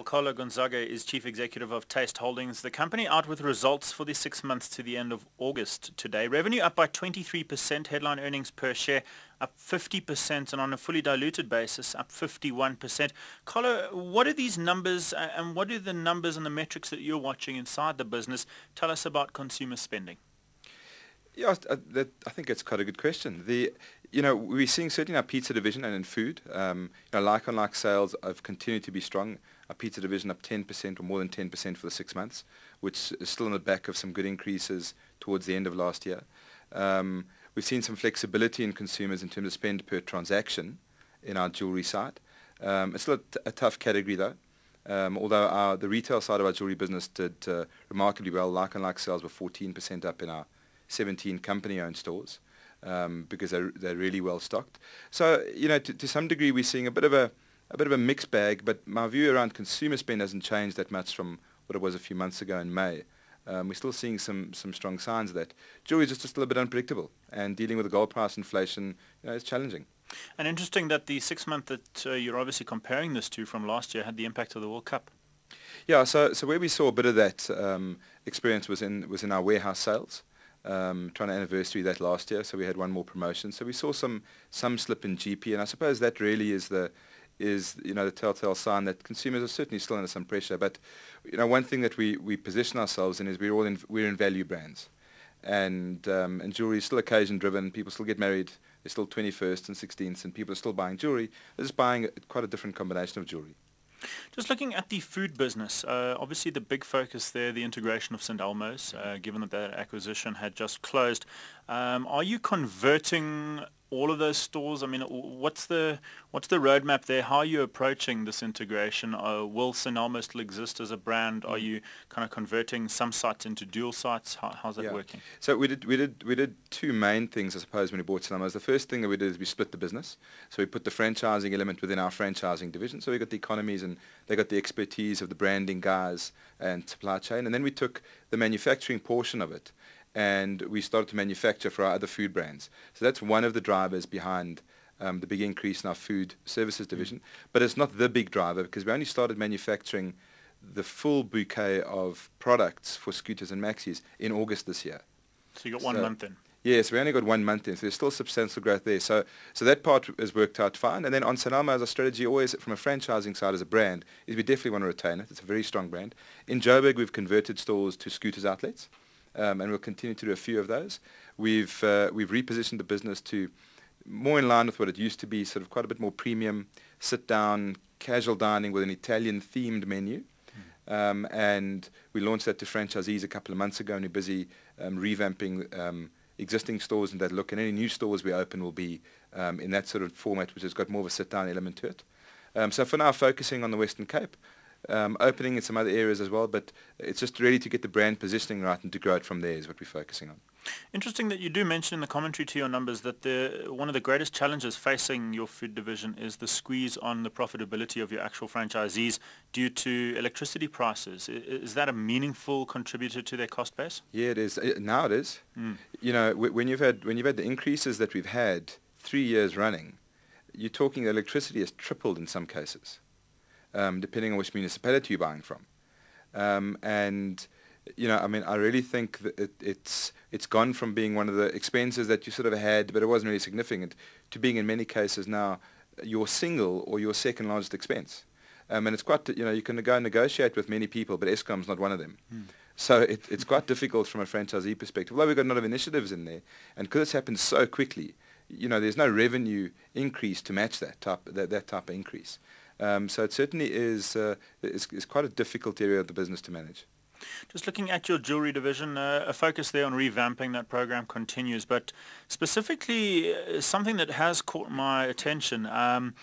Carlo Gonzaga is Chief Executive of Taste Holdings. The company out with results for the 6 months to the end of August today. Revenue up by 23%, headline earnings per share up 50%, and on a fully diluted basis up 51%. Carlo, what are these numbers and what are the numbers and the metrics that you're watching inside the business? Tell us about consumer spending. Yeah, I think it's quite a good question. We're seeing certainly in our pizza division and in food, like-on-like sales have continued to be strong. Our pizza division up 10% or more than 10% for the 6 months, which is still on the back of some good increases towards the end of last year. We've seen some flexibility in consumers in terms of spend per transaction in our jewellery side. It's still a tough category though. Although the retail side of our jewellery business did remarkably well, like-on-like sales were 14% up in our 17 company-owned stores because they're really well stocked. So to some degree we're seeing a bit of a mixed bag, but my view around consumer spend hasn't changed that much from what it was a few months ago in May. We're still seeing some strong signs of that. Jewelry is just still a bit unpredictable, and dealing with the gold price inflation is challenging. And interesting that the 6 month that you're obviously comparing this to from last year had the impact of the World Cup. Yeah, so where we saw a bit of that experience was in our warehouse sales. Trying to anniversary that last year, so we had one more promotion. So we saw some slip in GP, and I suppose that really is the telltale sign that consumers are certainly still under some pressure. But one thing that we position ourselves in is we're in value brands, and jewelry is still occasion driven. People still get married. They're still 21st and 16th, and people are still buying jewelry. They're just buying quite a different combination of jewelry. Just looking at the food business, obviously the big focus there, the integration of St. Elmo's, given that acquisition had just closed. Are you converting all of those stores? I mean, what's the roadmap there? How are you approaching this integration? Will St. Elmo's still exist as a brand? Are you kind of converting some sites into dual sites? How's that working? So we did two main things, I suppose, when we bought St. Elmo's. The first thing that we did is we split the business. So we put the franchising element within our franchising division. So we got the economies and they got the expertise of the branding guys and supply chain. And then we took the manufacturing portion of it and we started to manufacture for our other food brands. So that's one of the drivers behind the big increase in our food services division. But it's not the big driver because we only started manufacturing the full bouquet of products for Scooters and Maxis in August this year. So you got 1 month in? Yes, we only got 1 month in, so there's still substantial growth there. So that part has worked out fine. And then on St. Elmo's, our strategy always from a franchising side as a brand is we definitely want to retain it. It's a very strong brand. In Joburg, we've converted stores to Scooters outlets. And we'll continue to do a few of those. We've repositioned the business to more in line with what it used to be, sort of quite a bit more premium, sit-down, casual dining with an Italian-themed menu. And we launched that to franchisees a couple of months ago, and we're busy revamping existing stores in that look. And any new stores we open will be in that sort of format, which has got more of a sit-down element to it. So for now, focusing on the Western Cape. Opening in some other areas as well, but it's just really to get the brand positioning right and to grow it from there is what we're focusing on. Interesting that you do mention in the commentary to your numbers that one of the greatest challenges facing your food division is the squeeze on the profitability of your actual franchisees due to electricity prices. Is that a meaningful contributor to their cost base? Yeah, it is. Now it is. When you've had the increases that we've had 3 years running, you're talking electricity has tripled in some cases. Depending on which municipality you're buying from. I really think that it's gone from being one of the expenses that you sort of had, but it wasn't really significant, to being in many cases now your single or your second largest expense. And it's quite, you can go and negotiate with many people, but Eskom's not one of them. So it's quite difficult from a franchisee perspective. Although we've got a lot of initiatives in there, and because it's happened so quickly, there's no revenue increase to match that type of increase. So it certainly is quite a difficult area of the business to manage. Just looking at your jewelry division, a focus there on revamping that program continues, but specifically something that has caught my attention, a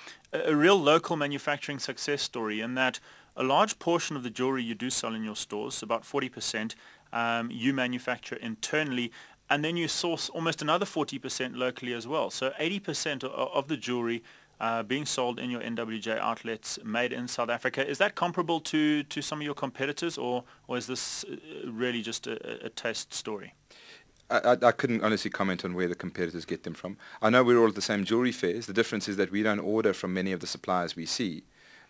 real local manufacturing success story in that a large portion of the jewelry you do sell in your stores, about 40%, you manufacture internally, and then you source almost another 40% locally as well. So 80% of the jewelry being sold in your NWJ outlets made in South Africa. Is that comparable to some of your competitors, or is this really just a taste story? I couldn't honestly comment on where the competitors get them from. I know we're all at the same jewelry fairs. The difference is that we don't order from many of the suppliers we see.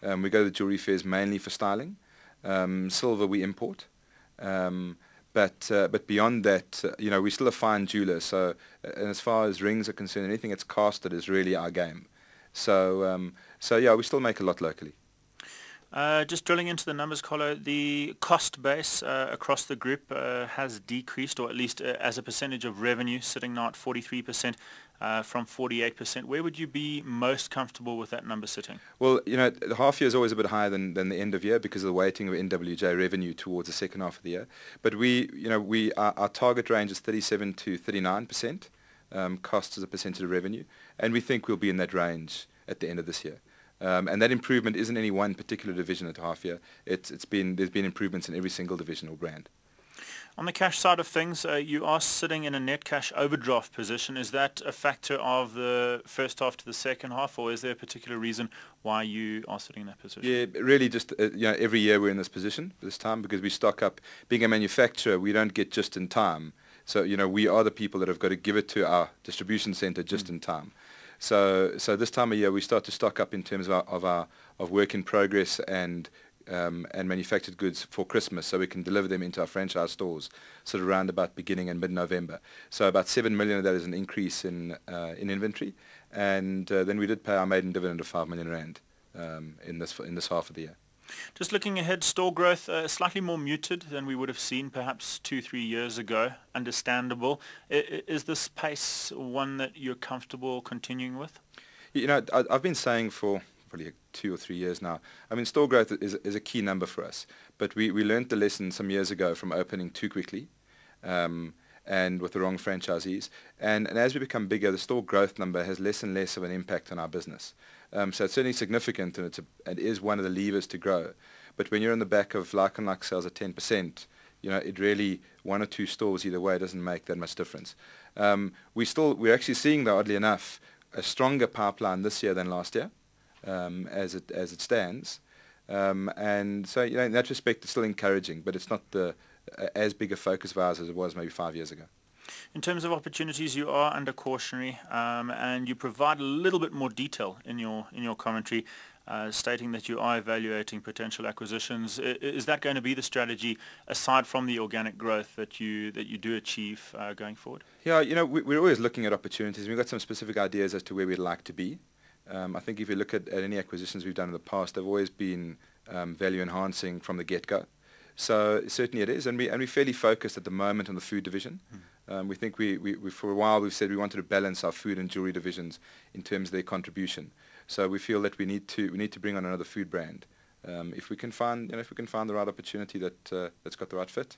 We go to the jewellery fairs mainly for styling. Silver we import. But beyond that, we're still a fine jeweler. So, and as far as rings are concerned, anything that's casted is really our game. So yeah, we still make a lot locally. Just drilling into the numbers, Carlo, the cost base across the group has decreased, or at least as a percentage of revenue, sitting now at 43% from 48%. Where would you be most comfortable with that number sitting? Well, the half year is always a bit higher than the end of year because of the weighting of NWJ revenue towards the second half of the year. But our target range is 37 to 39% cost as a percentage of revenue, and we think we'll be in that range at the end of this year. And that improvement isn't any one particular division at half year. There's been improvements in every single division or brand. On the cash side of things, you are sitting in a net cash overdraft position. Is that a factor of the first half to the second half, or is there a particular reason why you are sitting in that position? Yeah, really just, every year we're in this position this time because we stock up. Being a manufacturer, we don't get just in time. So, we are the people that have got to give it to our distribution center just in time. So this time of year we start to stock up in terms of work in progress and manufactured goods for Christmas, so we can deliver them into our franchise stores sort of around about beginning and mid-November. So about 7 million of that is an increase in inventory, and then we did pay our maiden dividend of 5 million rand in this half of the year. Just looking ahead, store growth slightly more muted than we would have seen perhaps 2-3 years ago. Understandable. Is this pace one that you're comfortable continuing with? I've been saying for probably 2 or 3 years now, I mean, store growth is a key number for us. But we learned the lesson some years ago from opening too quickly and with the wrong franchisees. And as we become bigger, the store growth number has less and less of an impact on our business. So it's certainly significant, and it is one of the levers to grow. But when you're on the back of like-on-like sales at 10%, it really, 1 or 2 stores either way doesn't make that much difference. We're actually seeing, though, oddly enough, a stronger pipeline this year than last year, as it stands. And so, in that respect, it's still encouraging, but it's not as big a focus of ours as it was maybe 5 years ago. In terms of opportunities, you are under cautionary, and you provide a little bit more detail in your commentary, stating that you are evaluating potential acquisitions. Is that going to be the strategy aside from the organic growth that you do achieve going forward? Yeah, we're always looking at opportunities. We've got some specific ideas as to where we'd like to be. I think if you look at any acquisitions we've done in the past, they've always been value enhancing from the get-go. So certainly it is, and we're fairly focused at the moment on the food division. We think we for a while we've said we wanted to balance our food and jewellery divisions in terms of their contribution. So we feel that we need to bring on another food brand if we can find the right opportunity that's got the right fit.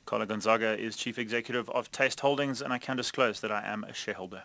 Carlo Gonzaga is Chief Executive of Taste Holdings, and I can disclose that I am a shareholder.